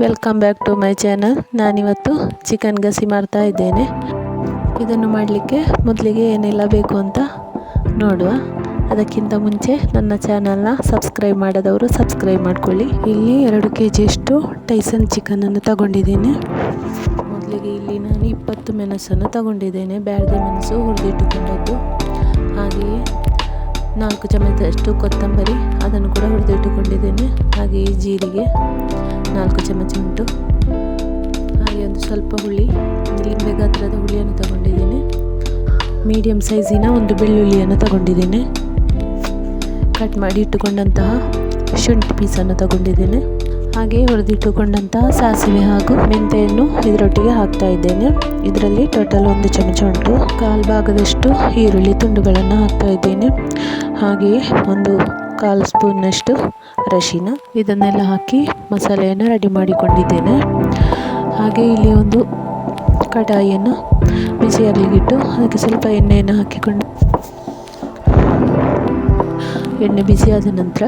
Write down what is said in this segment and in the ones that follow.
Welcome back to my channel. ನಾನಿವತ್ತು chicken ಗಸಿ ಮಾಡ್ತಾ ಇದ್ದೇನೆ. ಇದನ್ನು ಮಾಡಲಿಕ್ಕೆ ಮೊದಲಿಗೆ ಏನೆಲ್ಲ ಬೇಕು ಅಂತ ನೋಡುವ. ಅದಕ್ಕಿಂತ ಮುಂಚೆ ನನ್ನ ಚಾನಲ್ನ ಸಬ್ಸ್ಕ್ರೈಬ್ ಮಾಡದವರು ಸಬ್ಸ್ಕ್ರೈಬ್ ಮಾಡ್ಕೊಳ್ಳಿ. ಇಲ್ಲಿ 2 kg ಟೈಸನ್ ಚಿಕನನ್ನು ತಗೊಂಡಿದ್ದೇನೆ. ಮೊದಲಿಗೆ ಇಲ್ಲಿ ನಾನು 20 ಮೆಣಸನ್ನು ತಗೊಂಡಿದ್ದೇನೆ. ಬ್ಯಾಡಗೆ ಮೆಣಸು ಹುರಿದಿಟ್ಟುಕೊಂಡದ್ದು. ಹಾಗೆಯೇ 4 ಚಮಚದಷ್ಟು ಕೊತ್ತಂಬರಿ, ಅದನ್ನು ಕೂಡ ಹುರಿದಿಟ್ಟುಕೊಂಡಿದ್ದೇನೆ. ಹಾಗೆಯೇ ಜೀರಿಗೆ 4 ಚಮಚ ಉಂಟು. ಹಾಗೆ ಒಂದು ಸ್ವಲ್ಪ ಹುಳಿ, ಲಿಂಬೆ ಗಾತ್ರದ ಹುಳಿಯನ್ನು ತಗೊಂಡಿದ್ದೇನೆ. ಮೀಡಿಯಂ ಸೈಜಿನ ಒಂದು ಬೆಳ್ಳುಳ್ಳಿಯನ್ನು ತಗೊಂಡಿದ್ದೇನೆ. ಕಟ್ ಮಾಡಿ ಇಟ್ಟುಕೊಂಡಂತಹ ಶುಂಠಿ ಪೀಸನ್ನು ತಗೊಂಡಿದ್ದೇನೆ. ಹಾಗೆ ಹುರಿದಿಟ್ಟುಕೊಂಡಂತಹ ಸಾಸಿವೆ ಹಾಗೂ ಮೆಂತೆಯನ್ನು ಇದರೊಟ್ಟಿಗೆ ಹಾಕ್ತಾ ಇದ್ದೇನೆ. ಇದರಲ್ಲಿ ಟೋಟಲ್ 1 ಚಮಚ ಉಂಟು. 1/4 ಭಾಗದಷ್ಟು ಈರುಳ್ಳಿ ತುಂಡುಗಳನ್ನು ಹಾಕ್ತಾ ಇದ್ದೇನೆ. ಹಾಗೆಯೇ ಒಂದು 1/4 ಸ್ಪೂನ್ನಷ್ಟು ಅರಿಶಿನ, ಇದನ್ನೆಲ್ಲ ಹಾಕಿ ಮಸಾಲೆಯನ್ನು ರೆಡಿ ಮಾಡಿಕೊಂಡಿದ್ದೇನೆ. ಹಾಗೆ ಇಲ್ಲಿ ಒಂದು ಕಡಾಯಿಯನ್ನು ಬಿಸಿಯಾಗಲಿಗಿಟ್ಟು ಅದಕ್ಕೆ ಸ್ವಲ್ಪ ಎಣ್ಣೆಯನ್ನು ಹಾಕಿಕೊಂಡು, ಎಣ್ಣೆ ಬಿಸಿಯಾದ ನಂತರ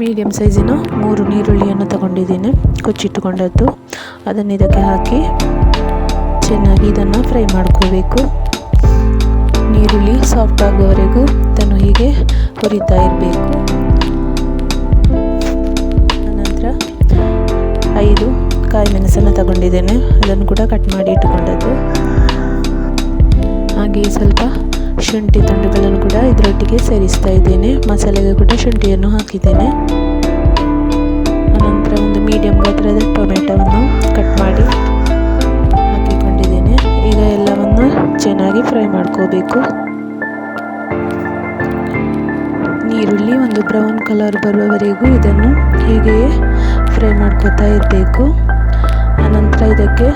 ಮೀಡಿಯಂ ಸೈಜಿನ 3 ನೀರುಳ್ಳಿಯನ್ನು ತಗೊಂಡಿದ್ದೇನೆ, ಕೊಚ್ಚಿಟ್ಟುಕೊಂಡದ್ದು. ಅದನ್ನು ಇದಕ್ಕೆ ಹಾಕಿ ಚೆನ್ನಾಗಿ ಇದನ್ನು ಫ್ರೈ ಮಾಡ್ಕೋಬೇಕು. ನೀರುಳ್ಳಿ ಸಾಫ್ಟ್ ಆಗುವವರೆಗೂ ಇದನ್ನು ಹೀಗೆ ಹುರಿತಾ ಇರಬೇಕು. ನಂತರ 5 ಕಾಯಿ ಮೆಣಸನ್ನು ತಗೊಂಡಿದ್ದೇನೆ, ಅದನ್ನು ಕೂಡ ಕಟ್ ಮಾಡಿ ಇಟ್ಟುಕೊಂಡದ್ದು. ಹಾಗೆಯೇ ಸ್ವಲ್ಪ ಶುಂಠಿ ತುಂಡುಗಳನ್ನು ಕೂಡ ಇದರೊಟ್ಟಿಗೆ ಸೇರಿಸ್ತಾ ಇದ್ದೇನೆ. ಮಸಾಲೆಗೆ ಕೂಡ ಶುಂಠಿಯನ್ನು ಹಾಕಿದ್ದೇನೆ. ಅನಂತರ ಒಂದು ಮೀಡಿಯಂ ಗಾತ್ರದ ಟೊಮೆಟೊವನ್ನು ಕಟ್ ಮಾಡಿ ಹಾಕಿಕೊಂಡಿದ್ದೇನೆ. ಈಗ ಎಲ್ಲವನ್ನು ಚೆನ್ನಾಗಿ ಫ್ರೈ ಮಾಡ್ಕೋಬೇಕು. ಈರುಳ್ಳಿ ಒಂದು ಬ್ರೌನ್ ಕಲರ್ ಬರುವವರೆಗೂ ಇದನ್ನು ಹೀಗೆಯೇ ಫ್ರೈ ಮಾಡ್ಕೋತಾ ಇರಬೇಕು. ಅನಂತರ ಇದಕ್ಕೆ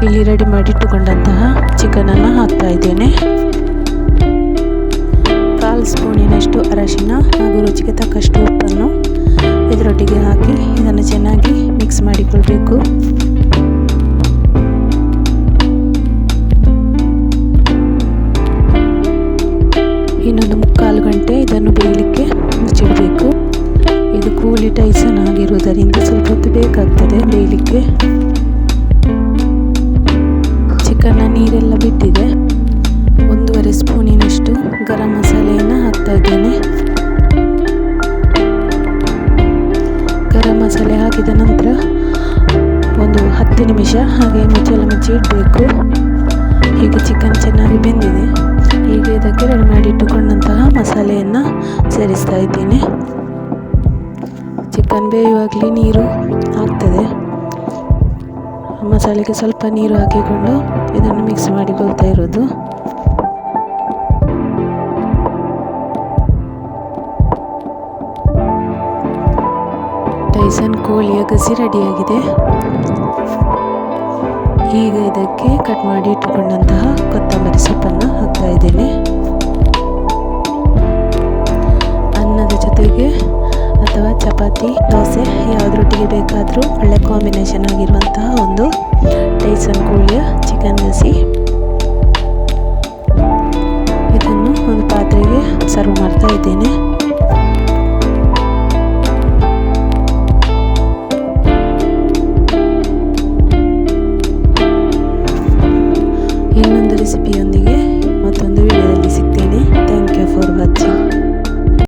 ಇಲ್ಲಿ ರೆಡಿ ಮಾಡಿಟ್ಟುಕೊಂಡಂತಹ ಚಿಕನನ್ನು ಹಾಕ್ತಾ ಇದ್ದೇನೆ. 1/4 ಸ್ಪೂನಿನಷ್ಟು ಅರಿಶಿನ ಹಾಗೂ ರುಚಿಗೆ ತಕ್ಕಷ್ಟು ಉಪ್ಪನ್ನು ಇದರೊಟ್ಟಿಗೆ ಹಾಕಿ ಇದನ್ನು ಚೆನ್ನಾಗಿ ಮಿಕ್ಸ್ ಮಾಡಿಕೊಳ್ಬೇಕು. ಇನ್ನೊಂದು 3/4 ಗಂಟೆ ಇದನ್ನು ಬೇಯಲಿಕ್ಕೆ ಮುಚ್ಚಿಡಬೇಕು. ಇದು ಕೂಲಿ ಟೈಸನ್ ಆಗಿರುವುದರಿಂದ ಸ್ವಲ್ಪ ಹೊತ್ತು ಬೇಕಾಗ್ತದೆ ಬೇಯಲಿಕ್ಕೆ. ಚಿಕನ್ನ ನೀರೆಲ್ಲ ಬಿಟ್ಟಿದೆ. 1/2 ಸ್ಪೂನಿನಷ್ಟು ಗರಂ ಮಸಾಲೆಯನ್ನು ಹಾಕ್ತಾ ಇದ್ದೇನೆ. ಗರಂ ಮಸಾಲೆ ಹಾಕಿದ ನಂತರ ಒಂದು 10 ನಿಮಿಷ ಹಾಗೆ ಮುಚ್ಚಳ ಮುಚ್ಚಿ ಇಡಬೇಕು. ಹೀಗೆ ಚಿಕನ್ ಚೆನ್ನಾಗಿ ಬೆಂದಿದೆ. ಹೀಗೆ ಇದಕ್ಕೆ ರೆಡಿ ಮಾಡಿಟ್ಟುಕೊಂಡಂತಹ ಮಸಾಲೆಯನ್ನು ಸೇರಿಸ್ತಾ ಇದ್ದೀನಿ. ಚಿಕನ್ ಬೇಯುವಾಗಲೇ ನೀರು ಆಗ್ತದೆ. ಮಸಾಲೆಗೆ ಸ್ವಲ್ಪ ನೀರು ಹಾಕಿಕೊಂಡು ಇದನ್ನು ಮಿಕ್ಸ್ ಮಾಡಿಕೊಳ್ತಾ ಇರೋದು. ಟೈಸನ್ ಕೋಳಿಯ ಗಸಿ ರೆಡಿಯಾಗಿದೆ. ಈಗ ಇದಕ್ಕೆ ಕಟ್ ಮಾಡಿ ಇಟ್ಟುಕೊಂಡಂತಹ ಕೊತ್ತಂಬರಿ ಸೊಪ್ಪನ್ನು ಹಾಕ್ತಾ ಇದ್ದೇನೆ. ಅನ್ನದ ಜೊತೆಗೆ ಅಥವಾ ಚಪಾತಿ, ದೋಸೆ ಯಾವುದರೊಟ್ಟಿಗೆ ಬೇಕಾದರೂ ಒಳ್ಳೆ ಕಾಂಬಿನೇಷನ್ ಆಗಿರುವಂತಹ ಒಂದು